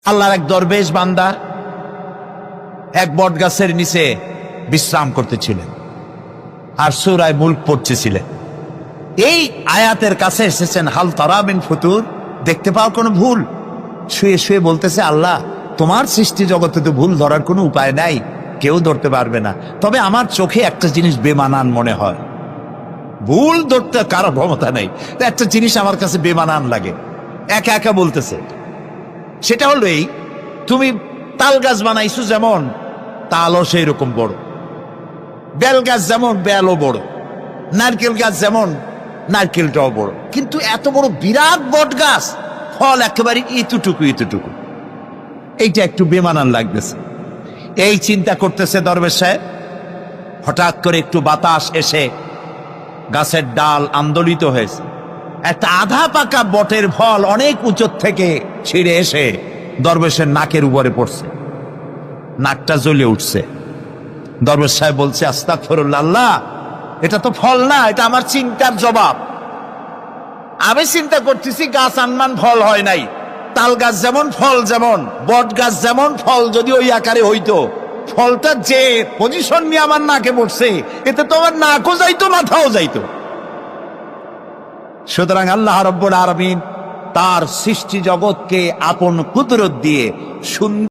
আল্লাহর এক দরবেশ বান্দা এক বট গাছের নিচে বিশ্রাম করতেছিলেন আর সূরা মুলক পড়তেছিলেন। এই আয়াতের কাছে এসেছেন, হাল তারা মিন ফুতুর, দেখতে পাও কোনো ভুল? শুয়ে শুয়ে বলতেছে, আল্লাহ তোমার সৃষ্টি জগতে তো ভুল ধরার কোনো উপায় নাই, কেউ ধরতে পারবে না, তবে আমার চোখে একটা জিনিস বেমানান মনে হয়। ভুল ধরতে কারো ক্ষমতা নেই, একটা জিনিস আমার কাছে বেমানান লাগে। একা একা বলতেছে, সেটা হলো এই, তুমি তাল গাছ বানাইছো যেমন, তালও সেই রকম বড়, বেল গাছ যেমন বেলও বড়, নারকেল গাছ যেমন নারকেলটাও বড়, কিন্তু এত বড় বিরাট বট গাছ, ফল একেবারে ইতুটুকু ইতুটুকু। এইটা একটু বেমানান লাগতেছে। এই চিন্তা করতেছে দরবেশ সাহেব, হঠাৎ করে একটু বাতাস এসে গাছের ডাল আন্দোলিত হয়েছে, একটা আধা পাকা বটের ফল অনেক উঁচু থেকে ছিঁড়ে এসে দরবেশের নাকের উপরে পড়ছে, নাকটা জ্বলে উঠছে। দরবেশ সাহেব বলছে, আস্তাগফিরুল্লাহ, আল্লাহ এটা তো ফল না, এটা আমার চিন্তার জবাব। আমি চিন্তা করতেছি গাছ আনমান ফল হয় নাই, তাল গাছ যেমন ফল যেমন, বট গাছ যেমন ফল যদি ওই আকারে হইতো, ফলটা যে পজিশন নিয়ে আমার নাকে পড়ছে, এতে তো আমার নাকও যাইতো মাথাও যাইতো। সুতরাং আল্লাহ রাব্বুল আলামিন তার সৃষ্টি জগৎকে আপন কুদরত দিয়ে সুন্দর